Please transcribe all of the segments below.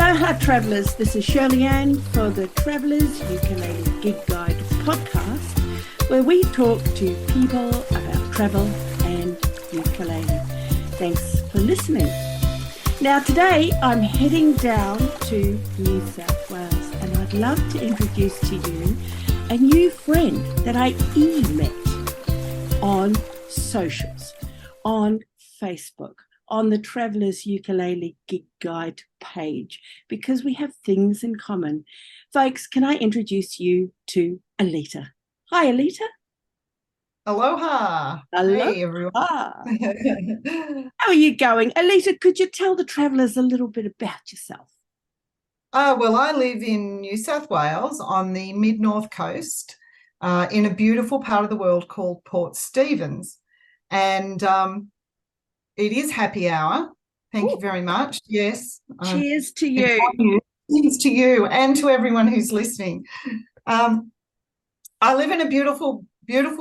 Aloha travellers, this is Shirley Ann for the Travellers Ukulele Gig Guide podcast, where we talk to people about travel and ukulele. Thanks for listening. Now today I'm heading down to New South Wales and I'd love to introduce to you a new friend that I met on socials, on Facebook, on the Travellers Ukulele Gig Guide page, because we have things in common. Folks, can I introduce you to Aleta? Hi, Aleta. Aloha. Aloha. Hey, everyone. How are you going? Aleta, could you tell the travellers a little bit about yourself? Well, I live in New South Wales on the mid-north coast in a beautiful part of the world called Port Stephens. And it is happy hour. Thank you very much. Yes. Cheers to you. Cheers to you and to everyone who's listening. I live in a beautiful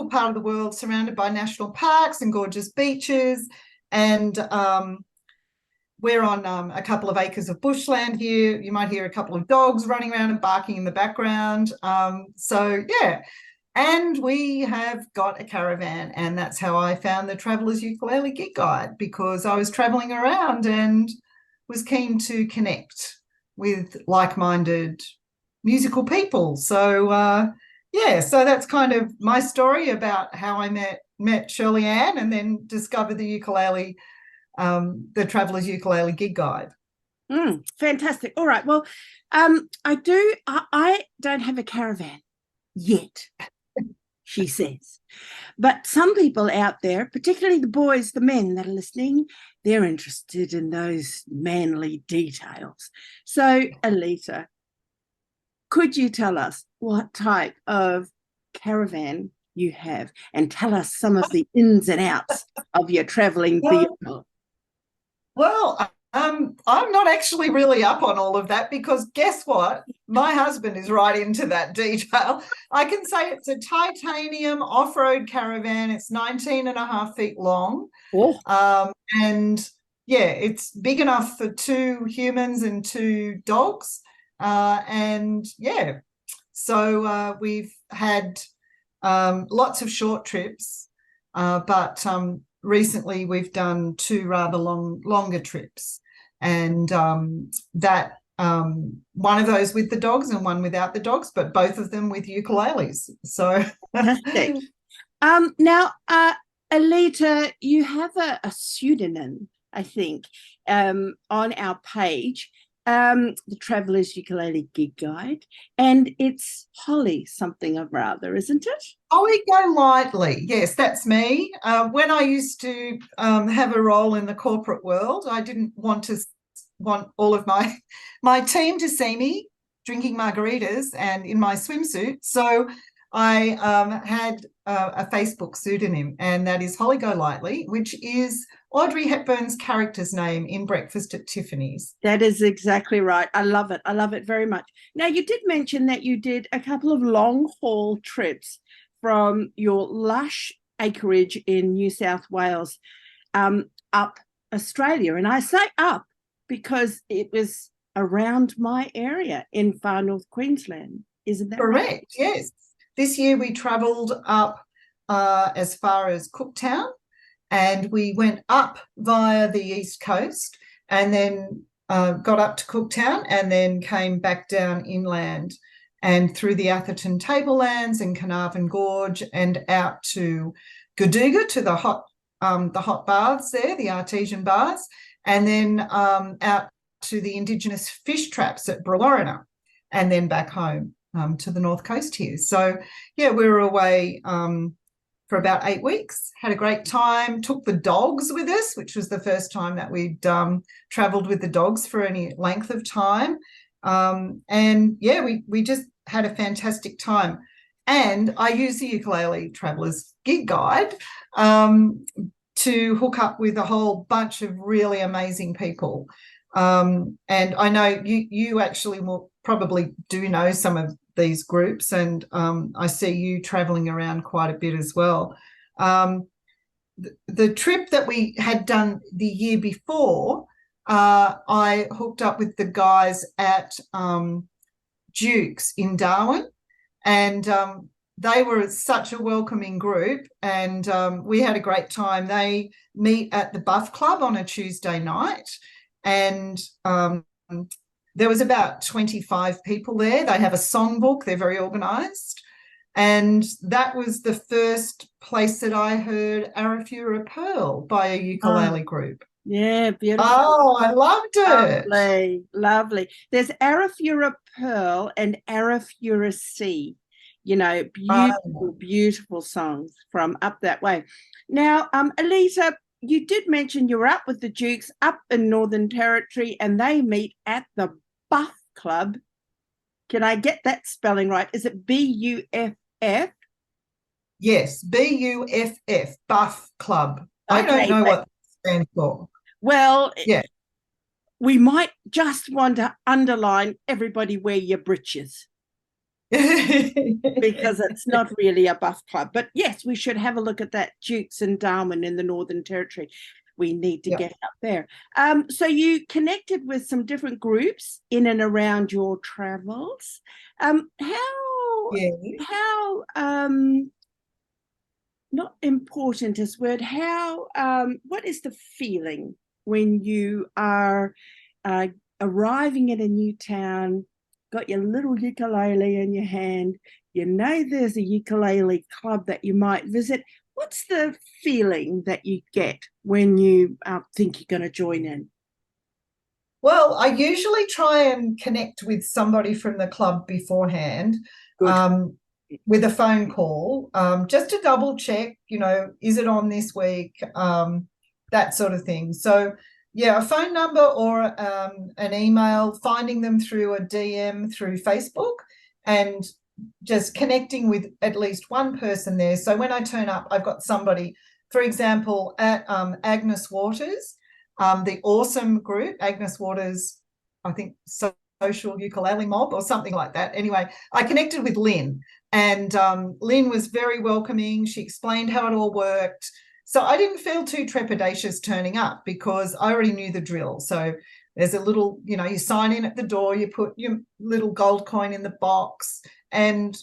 part of the world surrounded by national parks and gorgeous beaches. And we're on a couple of acres of bushland here. You might hear a couple of dogs running around and barking in the background. Yeah. And we have got a caravan, and that's how I found the Travellers Ukulele Gig Guide, because I was travelling around and was keen to connect with like-minded musical people. So, so that's kind of my story about how I met Shirley Ann and then discovered the ukulele, the Travellers Ukulele Gig Guide. Fantastic. All right. Well, I don't have a caravan yet, she says. But some people out there, particularly the boys, the men that are listening, they're interested in those manly details. So, Aleta, could you tell us what type of caravan you have and tell us some of the ins and outs of your travelling vehicle? Well, I'm not actually really up on all of that, because guess what? My husband is right into that detail. I can say it's a titanium off-road caravan. It's 19.5 feet long. Oh. And yeah, it's big enough for 2 humans and 2 dogs. So we've had lots of short trips, but recently we've done 2 rather longer trips, and one of those with the dogs and one without the dogs, but both of them with ukuleles. So fantastic. Now, Aleta, you have a pseudonym, I think, on our page, the Travellers Ukulele Gig Guide, and it's Holly something or rather, isn't it? Golightly. Yes, that's me. When I used to have a role in the corporate world, I didn't want all of my team to see me drinking margaritas and in my swimsuit. So I had a Facebook pseudonym, and that is Holly Golightly, which is Audrey Hepburn's character's name in Breakfast at Tiffany's. That is exactly right. I love it. I love it very much. Now, you did mention that you did a couple of long-haul trips from your lush acreage in New South Wales up Australia. And I say up because it was around my area in far north Queensland. Isn't that correct? Right? Yes. This year we travelled up as far as Cooktown, and we went up via the east coast and then got up to Cooktown and then came back down inland and through the Atherton Tablelands and Carnarvon Gorge and out to Godigga, to the hot baths there, the artesian baths, and then out to the Indigenous fish traps at Brewarrina, and then back home to the north coast here. So, yeah, we were away for about 8 weeks, had a great time, took the dogs with us, which was the first time that we'd travelled with the dogs for any length of time. We just had a fantastic time. And I use the Ukulele Travellers Gig Guide to hook up with a whole bunch of really amazing people. And I know you actually will probably do know some of these groups, and I see you travelling around quite a bit as well. The trip that we had done the year before I hooked up with the guys at Duke's in Darwin, and they were such a welcoming group, and we had a great time. They meet at the Buff Club on a Tuesday night, and there was about 25 people there. They have a songbook. They're very organised. And that was the first place that I heard Arafura Pearl by a ukulele group. Yeah, beautiful. Oh, I loved it. Lovely, lovely. There's Arafura Pearl and Arafura Sea. You know, beautiful, beautiful songs from up that way. Now, Aleta, you did mention you were up with the Dukes up in Northern Territory, and they meet at the Buff Club. Can I get that spelling right? Is it B-U-F-F? Yes, B-U-F-F, Buff Club. I Okay, don't know what that stands for. Well, yeah, we might just want to underline everybody wear your breeches. Because it's not really a Buff Club. But yes, we should have a look at that Dukes and Darwin in the Northern Territory. We need to get up there. So you connected with some different groups in and around your travels. How not important is word, what is the feeling when you are arriving at a new town, got your little ukulele in your hand, you know there's a ukulele club that you might visit. What's the feeling that you get when you think you're going to join in? Well, I usually try and connect with somebody from the club beforehand with a phone call, just to double check, you know, is it on this week, that sort of thing. So yeah, a phone number or an email, finding them through a DM through Facebook, and just connecting with at least one person there. So when I turn up, I've got somebody, for example, at Agnes Waters, the awesome group, Agnes Waters, I think Social Ukulele Mob or something like that. Anyway, I connected with Lynn, and Lynn was very welcoming. She explained how it all worked. So I didn't feel too trepidatious turning up because I already knew the drill. So there's a little, you know, you sign in at the door, you put your little gold coin in the box. And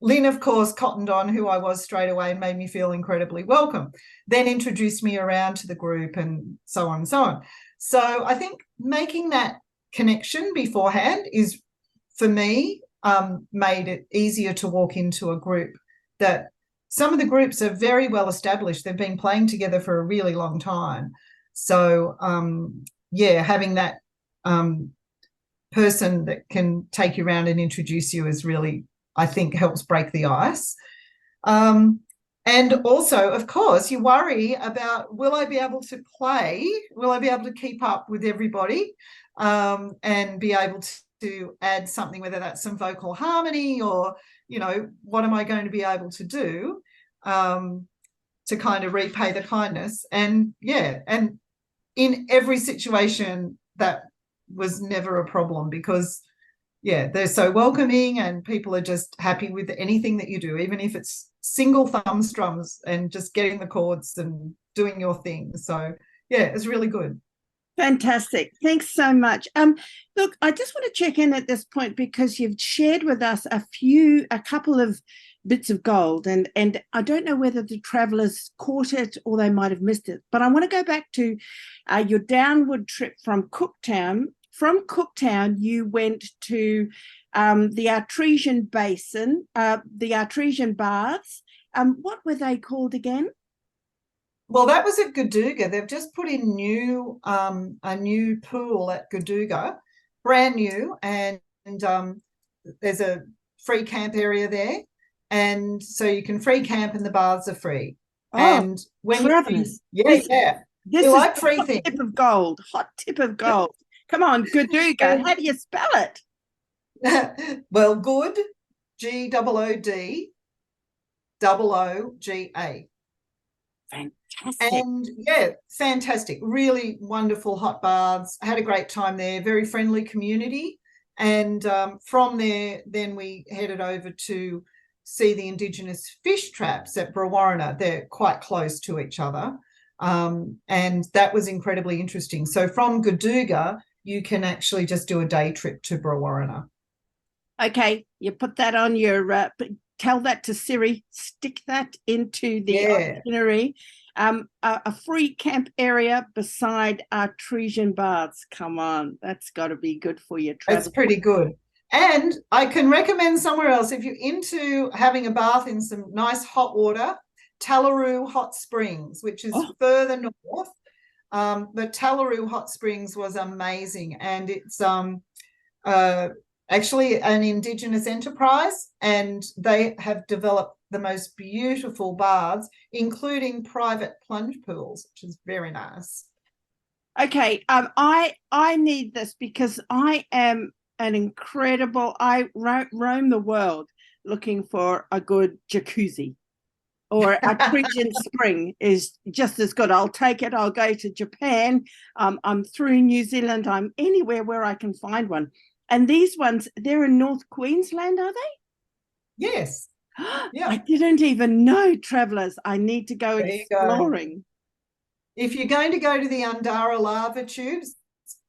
Lynn, of course, cottoned on who I was straight away and made me feel incredibly welcome. Then introduced me around to the group and so on and so on. So I think making that connection beforehand is, for me, made it easier to walk into a group that some of the groups are very well established. They've been playing together for a really long time. So, yeah, having that person that can take you around and introduce you is really, I think, helps break the ice. And also, of course, you worry about, will I be able to play? Will I be able to keep up with everybody and be able to add something, whether that's some vocal harmony or, you know, what am I going to be able to do to kind of repay the kindness? And yeah, and in every situation that was never a problem, because yeah, they're so welcoming and people are just happy with anything that you do, even if it's single thumb strums and just getting the chords and doing your thing. So yeah, it's really good. Fantastic. Thanks so much. Look, I just want to check in at this point because you've shared with us a couple of bits of gold, and I don't know whether the travellers caught it or they might have missed it, but I want to go back to your downward trip from Cooktown. From Cooktown, you went to the Artesian Basin, the Artesian Baths. What were they called again? Well, that was at Goduga. They've just put in a new pool at Goduga, brand new, and there's a free camp area there, and so you can free camp and the baths are free. Oh, and when this is like free hot thing. Tip of gold, hot tip of gold. Come on, Goduga. How do you spell it? Well, good, G-O-O-D, O-O-G-A. Fantastic. And yeah, fantastic. Really wonderful hot baths. I had a great time there. Very friendly community. And from there, then we headed over to see the Indigenous fish traps at Brewarrina. They're quite close to each other. And that was incredibly interesting. So from Gaduga, you can actually just do a day trip to Brewarrina. Okay, you put that on your, tell that to Siri, stick that into the itinerary. A free camp area beside artesian baths. Come on, that's got to be good for your travel. It's pretty good. And I can recommend somewhere else, if you're into having a bath in some nice hot water, Tomaree Hot Springs, which is further north. But Tomaree Hot Springs was amazing, and it's actually an Indigenous enterprise, and they have developed the most beautiful baths, including private plunge pools, which is very nice. Okay, I need this because I am I roam the world looking for a good jacuzzi, or a artesian spring is just as good. I'll take it. I'll go to Japan. I'm through New Zealand. I'm anywhere where I can find one. And these ones, they're in North Queensland, are they? Yes. Yeah. I didn't even know, travellers. I need to go exploring. If you're going to go to the Undara lava tubes,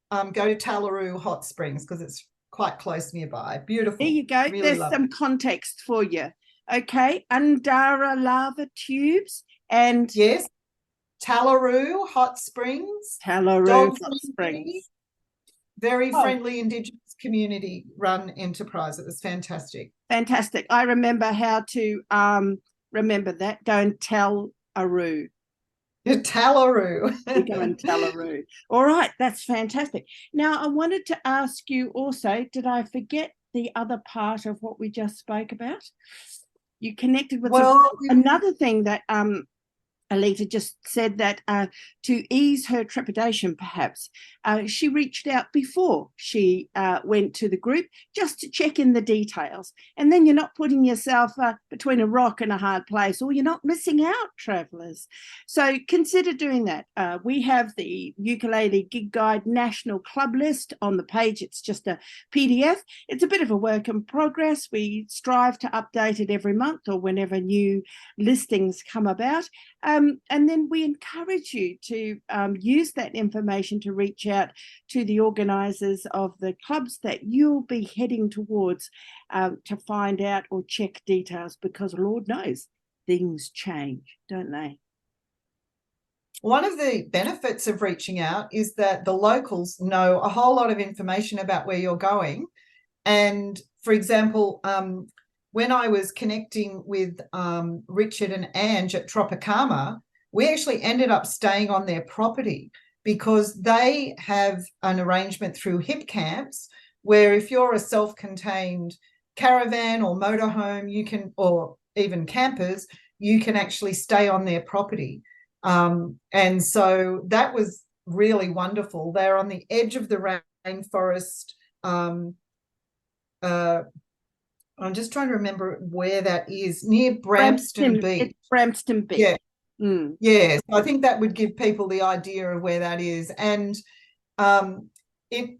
go to Tomaree Hot Springs because it's quite close nearby. Beautiful. There you go. Really, there's some context for you. Okay, Undara lava tubes and yes, Tomaree Hot Springs. Tomaree Hot Springs. Very friendly Indigenous community run enterprise. It was fantastic. Fantastic. I remember how to remember that. Go and tell Aru. Tomaree. Go and Tomaree. All right, that's fantastic. Now, I wanted to ask you also, did I forget the other part of what we just spoke about? You connected with another thing that Aleta just said, that to ease her trepidation, perhaps, she reached out before she went to the group just to check in the details. And then you're not putting yourself between a rock and a hard place, or you're not missing out, travellers. So consider doing that. We have the Ukulele Gig Guide National Club list on the page. It's just a PDF. It's a bit of a work in progress. We strive to update it every month or whenever new listings come about. And then we encourage you to use that information to reach out to the organisers of the clubs that you'll be heading towards to find out or check details, because Lord knows things change, don't they? One of the benefits of reaching out is that the locals know a whole lot of information about where you're going. And for example, when I was connecting with Richard and Ange at Tropicana, we actually ended up staying on their property because they have an arrangement through HIP camps where if you're a self-contained caravan or motorhome, you can, or even campers, you can actually stay on their property. And so that was really wonderful. They're on the edge of the rainforest. I'm just trying to remember where that is, near Brampton Beach. It's Brampton Beach. Yeah. Yeah, so I think that would give people the idea of where that is. And it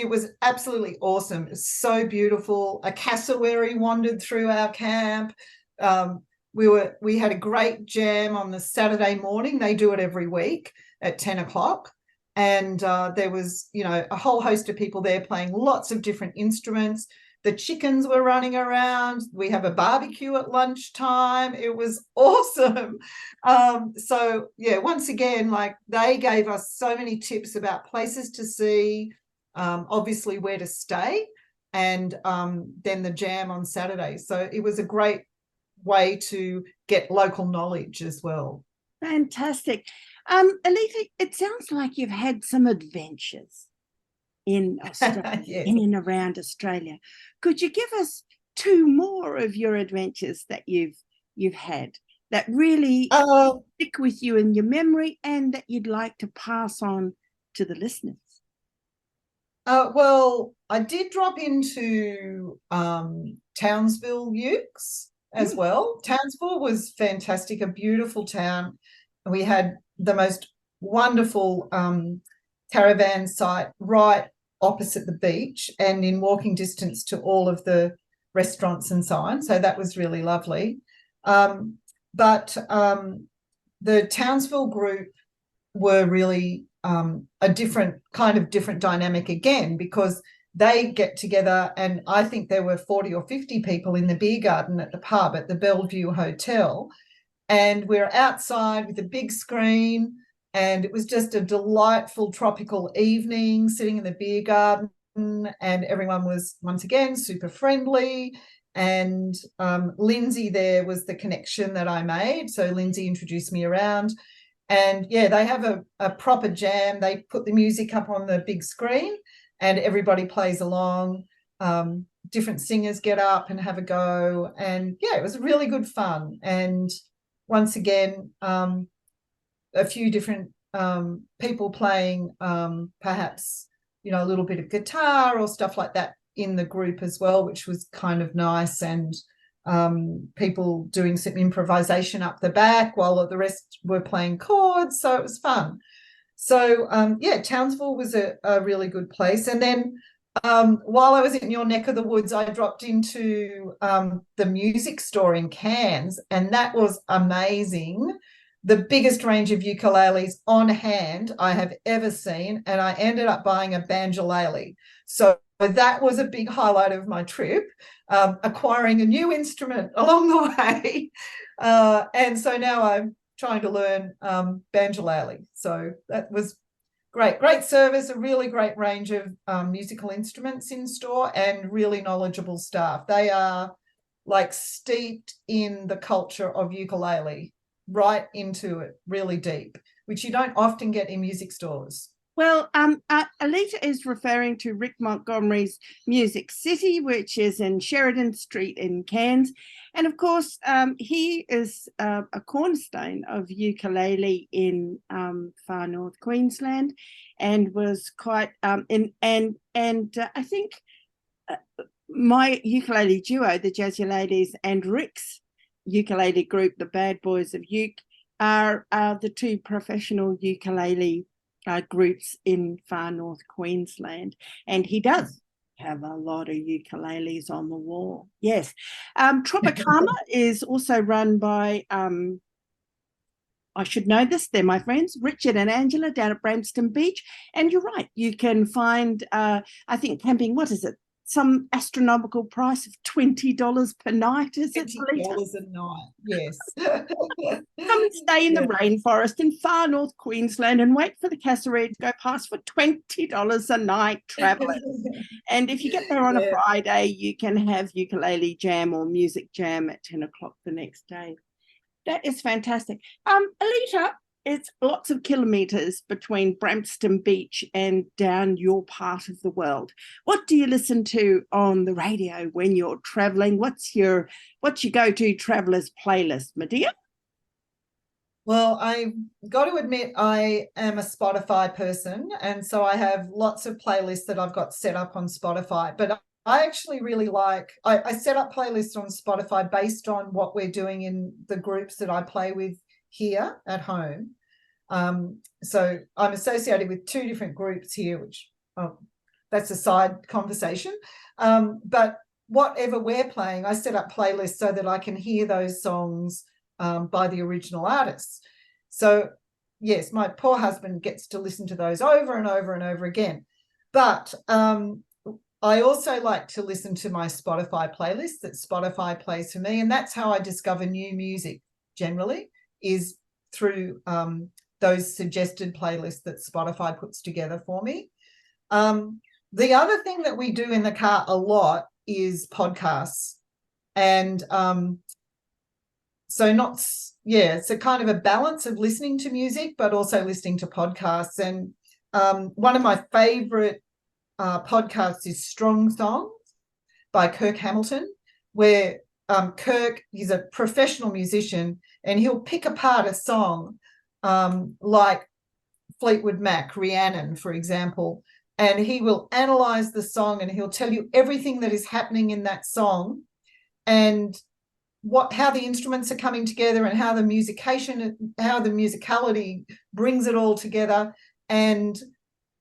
was absolutely awesome. It's so beautiful. A cassowary wandered through our camp. We had a great jam on the Saturday morning. They do it every week at 10 o'clock. And there was, a whole host of people there playing lots of different instruments. The chickens were running around. We have a barbecue at lunchtime. It was awesome. So, yeah, once again, they gave us so many tips about places to see, obviously where to stay, and then the jam on Saturday. So it was a great way to get local knowledge as well. Fantastic. Aleta, it sounds like you've had some adventures in Australia, yes. in and around Australia. Could you give us two more of your adventures that you've had that really stick with you in your memory and that you'd like to pass on to the listeners? Well, I did drop into Townsville, Ukes as well. Townsville was fantastic, a beautiful town. We had the most wonderful caravan site right opposite the beach and in walking distance to all of the restaurants and so on. So that was really lovely. But the Townsville group were really a different dynamic again, because they get together, and I think there were 40 or 50 people in the beer garden at the pub at the Bellevue Hotel, and we're outside with a big screen, and it was just a delightful tropical evening sitting in the beer garden, and everyone was once again super friendly. And Lindsay there was the connection that I made. So Lindsay introduced me around. And yeah, they have a proper jam. They put the music up on the big screen and everybody plays along. Different singers get up and have a go. And yeah, it was really good fun. And once again, a few different people playing perhaps, a little bit of guitar or stuff like that in the group as well, which was kind of nice. And people doing some improvisation up the back while the rest were playing chords. So it was fun. So, Townsville was a really good place. And then while I was in your neck of the woods, I dropped into the music store in Cairns, and that was amazing. The biggest range of ukuleles on hand I have ever seen, and I ended up buying a banjolele. So that was a big highlight of my trip, acquiring a new instrument along the way. And so now I'm trying to learn banjolele. So that was great. Great service, a really great range of musical instruments in store, and really knowledgeable staff. They are like steeped in the culture of ukulele, right into it, really deep, which you don't often get in music stores. Well, Aleta is referring to Rick Montgomery's Music City, which is in Sheridan Street in Cairns. And of course, he is a cornerstone of ukulele in far north Queensland, and was quite I think my ukulele duo, the Jazzy Ladies, and Rick's ukulele group, the Bad Boys of Uke, are the two professional ukulele groups in far north Queensland, and he does have a lot of ukuleles on the wall. Yes. Tropicana is also run by I should know this, they're my friends, Richard and Angela, down at Bramston Beach. And you're right, you can find I think camping, what is it, some astronomical price of $20 per night, is it? $20 a night, yes. Come and stay in the rainforest in far north Queensland and wait for the Cassowary to go past for $20 a night, travellers. And if you get there on a Friday, you can have ukulele jam or music jam at 10 o'clock the next day. That is fantastic. Aleta, it's lots of kilometres between Bramston Beach and down your part of the world. What do you listen to on the radio when you're travelling? What's your go-to travellers playlist, my dear? Well, I've got to admit I am a Spotify person, and so I have lots of playlists that I've got set up on Spotify. But I actually really I set up playlists on Spotify based on what we're doing in the groups that I play with here at home. So I'm associated with two different groups here, which that's a side conversation. But whatever we're playing, I set up playlists so that I can hear those songs by the original artists. So yes, my poor husband gets to listen to those over and over and over again. But I also like to listen to my Spotify playlist that Spotify plays for me. And that's how I discover new music generally, is through those suggested playlists that Spotify puts together for me. The other thing that we do in the car a lot is podcasts. And it's a kind of a balance of listening to music, but also listening to podcasts. And one of my favorite podcasts is Strong Songs by Kirk Hamilton, where Kirk is a professional musician, and he'll pick apart a song like Fleetwood Mac, Rhiannon, for example, and he will analyze the song, and he'll tell you everything that is happening in that song, and how the instruments are coming together, and how the musicality brings it all together. And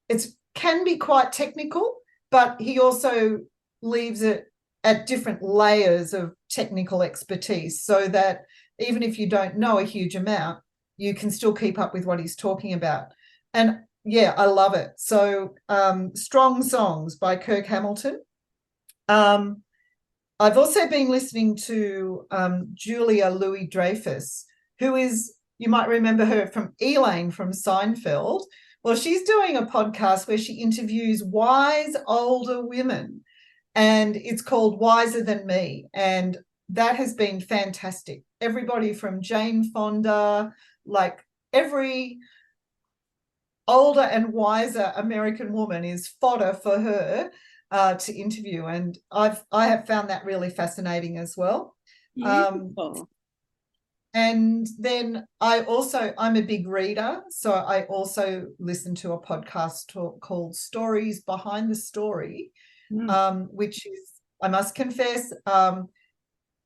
it can be quite technical, but he also leaves it at different layers of technical expertise, so that even if you don't know a huge amount, you can still keep up with what he's talking about. And yeah, I love it. So Strong Songs by Kirk Hamilton. I've also been listening to Julia Louis-Dreyfus, who is, you might remember her from Elaine from Seinfeld. Well, she's doing a podcast where she interviews wise older women, and it's called Wiser Than Me. And that has been fantastic. Everybody from Jane Fonda, like every older and wiser American woman is fodder for her to interview, and I have found that really fascinating as well. And then I'm a big reader, so I also listen to a podcast called Stories Behind the Story, which is, I must confess,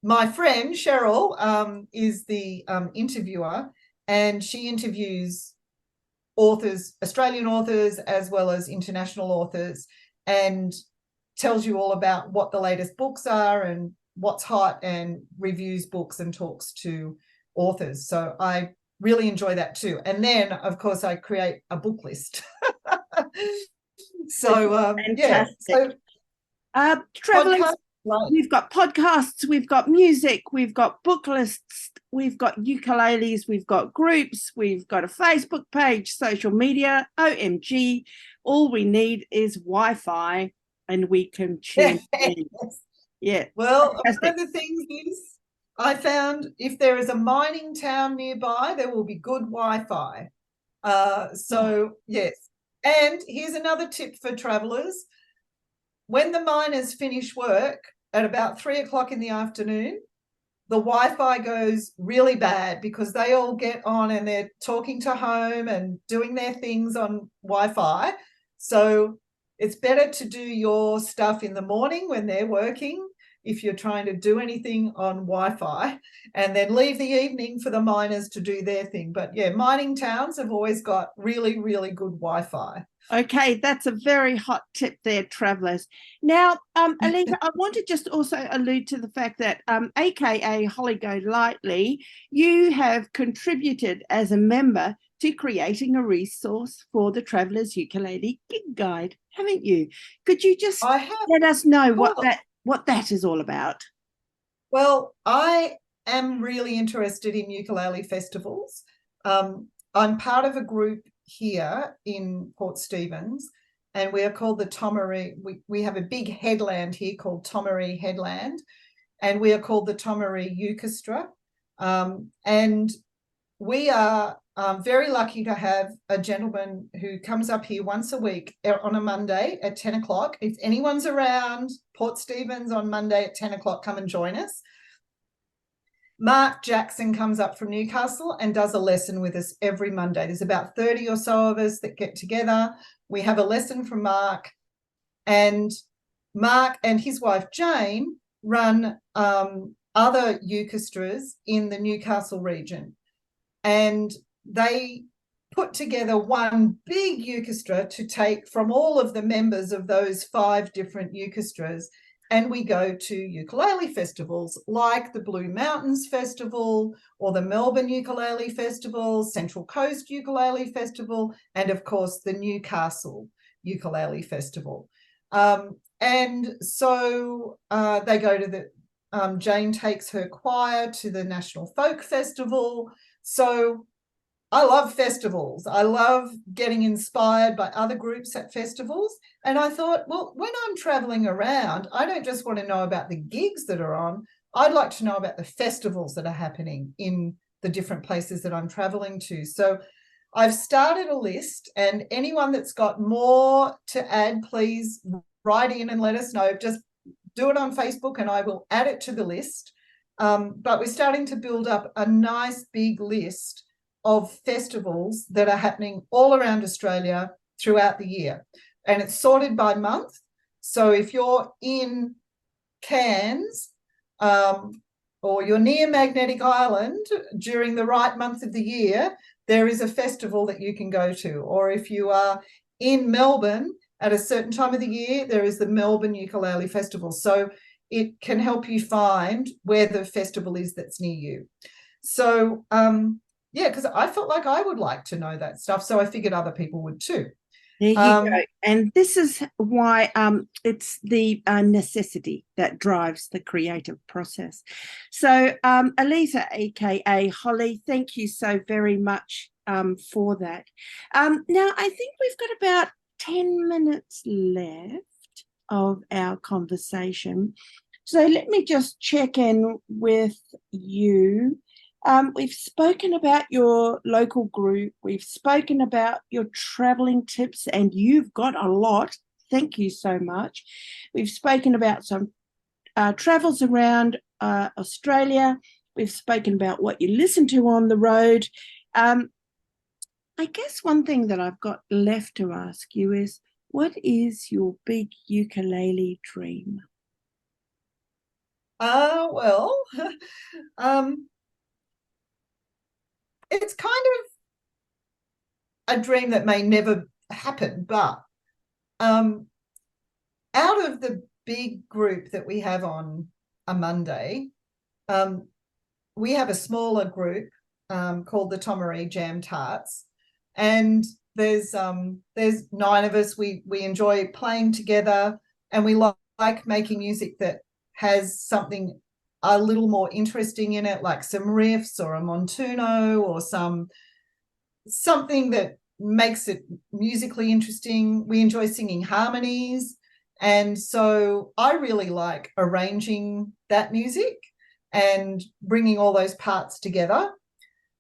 my friend Cheryl is the interviewer, and she interviews authors, Australian authors as well as international authors, and tells you all about what the latest books are and what's hot, and reviews books and talks to authors. So I really enjoy that too. And then, of course, I create a book list. So yeah. So travelers, we've got podcasts, we've got music, we've got book lists, we've got ukuleles, we've got groups, we've got a Facebook page, social media. OMG, all we need is Wi-Fi, and we can tune in. Yeah. Well, one of the things is, I found if there is a mining town nearby, there will be good Wi-Fi. So yes. And here's another tip for travellers. When the miners finish work at about 3 o'clock in the afternoon, the Wi-Fi goes really bad because they all get on and they're talking to home and doing their things on Wi-Fi. So it's better to do your stuff in the morning when they're working, if you're trying to do anything on Wi-Fi, and then leave the evening for the miners to do their thing. But yeah, mining towns have always got really, really good Wi-Fi. Okay, that's a very hot tip there, travellers. Now, Aleta, I want to just also allude to the fact that, aka Holly Golightly, you have contributed as a member to creating a resource for the Travellers Ukulele Gig Guide, haven't you? Could you just let us know what that is all about? Well, I am really interested in ukulele festivals. I'm part of a group here in Port Stephens, and we are called the Tomaree. We have a big headland here called Tomaree Headland, and we are called the Tomaree Ukestra. And we are very lucky to have a gentleman who comes up here once a week on a Monday at 10 o'clock. If anyone's around Port Stephens on Monday at 10 o'clock, come and join us. Mark Jackson comes up from Newcastle and does a lesson with us every Monday. There's about 30 or so of us that get together. We have a lesson from Mark, and Mark and his wife Jane run other ukestras in the Newcastle region, and they put together one big ukestra to take from all of the members of those 5 different ukestras. And we go to ukulele festivals like the Blue Mountains Festival or the Melbourne Ukulele Festival, Central Coast Ukulele Festival, and of course the Newcastle Ukulele Festival. And so they go to the, Jane takes her choir to the National Folk Festival. So I love festivals. I love getting inspired by other groups at festivals. And I thought, well, when I'm traveling around, I don't just want to know about the gigs that are on. I'd like to know about the festivals that are happening in the different places that I'm traveling to. So I've started a list, and anyone that's got more to add, please write in and let us know. Just do it on Facebook and I will add it to the list. But we're starting to build up a nice big list of festivals that are happening all around Australia throughout the year. And it's sorted by month. So if you're in Cairns or you're near Magnetic Island during the right month of the year, there is a festival that you can go to. Or if you are in Melbourne at a certain time of the year, there is the Melbourne Ukulele Festival. So it can help you find where the festival is that's near you. So yeah, because I felt like I would like to know that stuff, so I figured other people would too. There you go. And this is why it's the necessity that drives the creative process. So, Aleta, aka Holly, thank you so very much for that. Now, I think we've got about 10 minutes left of our conversation. So let me just check in with you. We've spoken about your local group. We've spoken about your traveling tips, and you've got a lot. Thank you so much. We've spoken about some travels around Australia. We've spoken about what you listen to on the road. I guess one thing that I've got left to ask you is, what is your big ukulele dream? Well, it's kind of a dream that may never happen, but out of the big group that we have on a Monday, we have a smaller group called the Tomaree Jam Tarts, and there's 9 of us. We enjoy playing together, and we like making music that has something a little more interesting in it, like some riffs or a montuno or something that makes it musically interesting. We enjoy singing harmonies, and so I really like arranging that music and bringing all those parts together.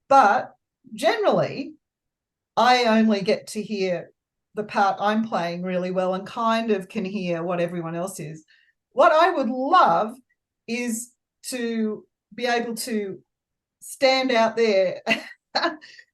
But generally, I only get to hear the part I'm playing really well and kind of can hear what everyone else is. What I would love is to be able to stand out there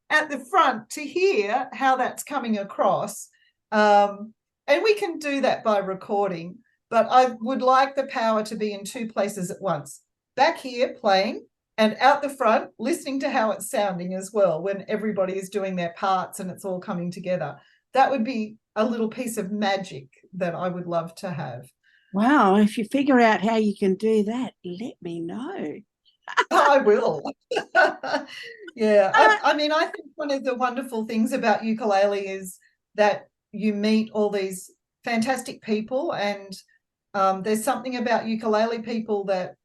at the front to hear how that's coming across. And we can do that by recording, but I would like the power to be in 2 places at once. Back here playing and out the front listening to how it's sounding as well when everybody is doing their parts and it's all coming together. That would be a little piece of magic that I would love to have. Wow, if you figure out how you can do that, let me know. I will. Yeah, I mean, I think one of the wonderful things about ukulele is that you meet all these fantastic people, and there's something about ukulele people that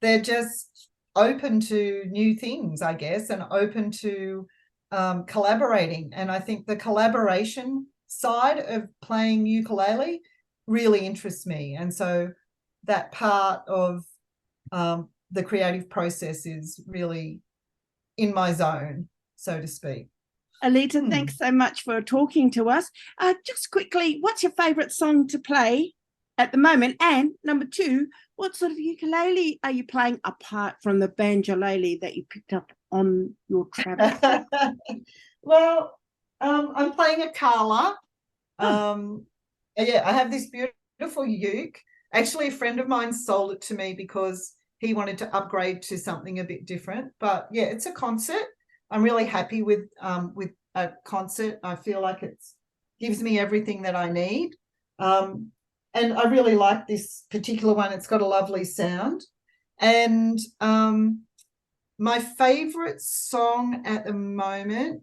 they're just open to new things, I guess, and open to collaborating. And I think the collaboration side of playing ukulele really interests me. And so that part of the creative process is really in my zone, so to speak. Aleta, thanks so much for talking to us. Just quickly, what's your favourite song to play at the moment? And number 2, what sort of ukulele are you playing apart from the banjolele that you picked up on your travel? Well, I'm playing a Kala. Yeah, I have this beautiful uke. Actually, a friend of mine sold it to me because he wanted to upgrade to something a bit different. But yeah, it's a concert. I'm really happy with a concert. I feel like it gives me everything that I need. And I really like this particular one. It's got a lovely sound. And my favorite song at the moment,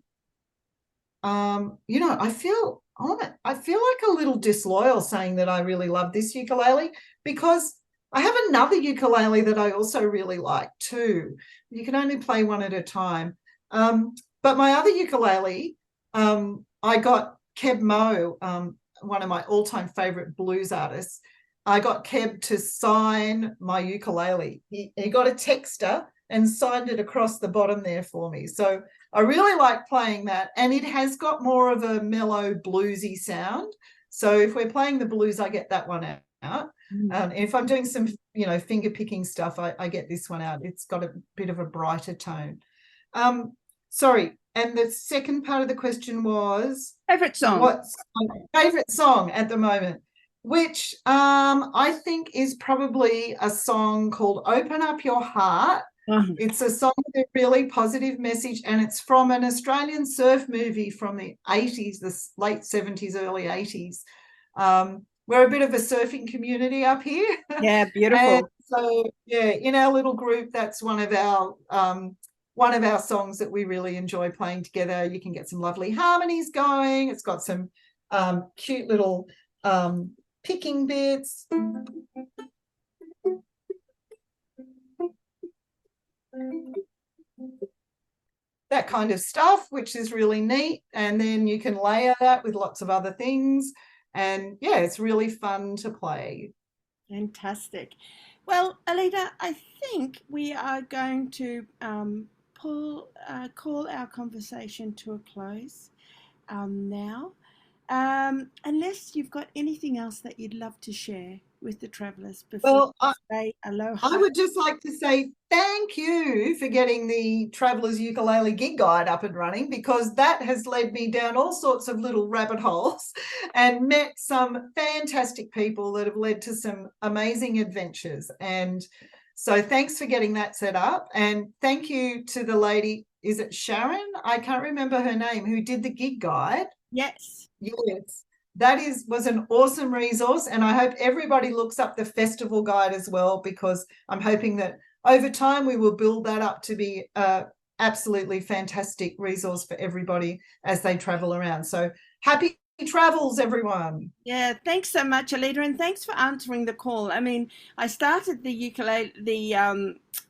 I feel like a little disloyal saying that I really love this ukulele, because I have another ukulele that I also really like too. You can only play one at a time. But my other ukulele, I got Keb Mo, one of my all-time favorite blues artists. I got Keb to sign my ukulele. He got a texter and signed it across the bottom there for me. So I really like playing that, and it has got more of a mellow bluesy sound. So if we're playing the blues, I get that one out. If I'm doing some, finger picking stuff, I get this one out. It's got a bit of a brighter tone. Sorry, and the second part of the question was Favourite song? What's my favourite song at the moment? Which I think is probably a song called "Open Up Your Heart." It's a song with a really positive message, and it's from an Australian surf movie from the 80s, the late 70s, early 80s. We're a bit of a surfing community up here. Yeah, beautiful. So yeah, in our little group, that's one of our songs that we really enjoy playing together. You can get some lovely harmonies going. It's got some cute little picking bits. That kind of stuff, which is really neat. And then you can layer that with lots of other things. And yeah, it's really fun to play. Fantastic. Well, Aleta, I think we are going to call our conversation to a close now. Unless you've got anything else that you'd love to share with the travellers before Well, say aloha. I would just like to say thank you for getting the Traveller's Ukulele Gig Guide up and running, because that has led me down all sorts of little rabbit holes and met some fantastic people that have led to some amazing adventures. And so thanks for getting that set up. And thank you to the lady, is it Sharon? I can't remember her name, who did the gig guide. Yes. Yes. That was an awesome resource, and I hope everybody looks up the festival guide as well, because I'm hoping that over time we will build that up to be an absolutely fantastic resource for everybody as they travel around. So happy travels, everyone. Yeah, thanks so much, Aleta, and thanks for answering the call. I mean, I started the ukulele,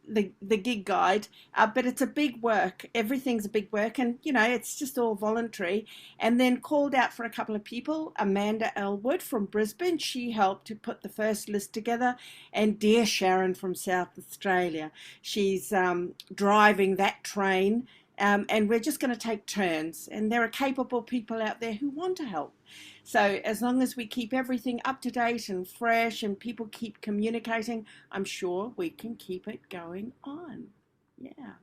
the gig guide, but it's a big work. Everything's a big work, and it's just all voluntary. And then called out for a couple of people. Amanda Elwood from Brisbane, she helped to put the first list together, and dear Sharon from South Australia, she's driving that train. And we're just going to take turns, and there are capable people out there who want to help. So as long as we keep everything up to date and fresh and people keep communicating, I'm sure we can keep it going on. Yeah.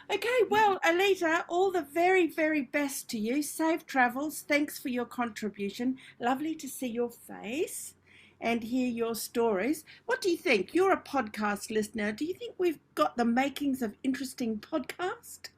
Okay, well, Aleta, all the very, very best to you. Safe travels. Thanks for your contribution. Lovely to see your face and hear your stories. What do you think? You're a podcast listener. Do you think we've got the makings of interesting podcast?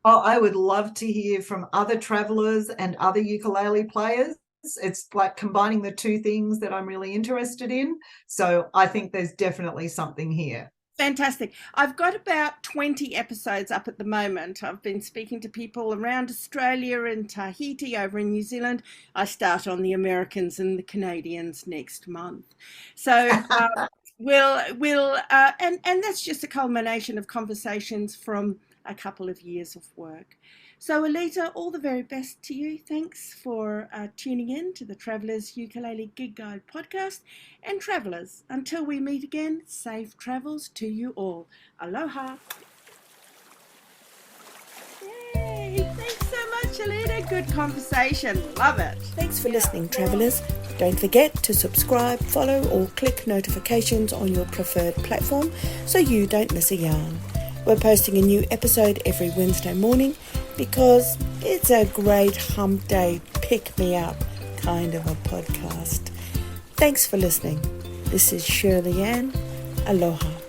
Oh, I would love to hear from other travellers and other ukulele players. It's like combining the two things that I'm really interested in. So I think there's definitely something here. Fantastic. I've got about 20 episodes up at the moment. I've been speaking to people around Australia and Tahiti, over in New Zealand. I start on the Americans and the Canadians next month. So and that's just a culmination of conversations from a couple of years of work. So Aleta, all the very best to you. Thanks for tuning in to the Travellers Ukulele Gig Guide podcast. And travellers, until we meet again, safe travels to you all. Aloha. Yay! Thanks so much, Aleta. Good conversation. Love it. Thanks for listening, travellers. Don't forget to subscribe, follow, or click notifications on your preferred platform so you don't miss a yarn. We're posting a new episode every Wednesday morning because it's a great hump day, pick-me-up kind of a podcast. Thanks for listening. This is Shirley Ann. Aloha.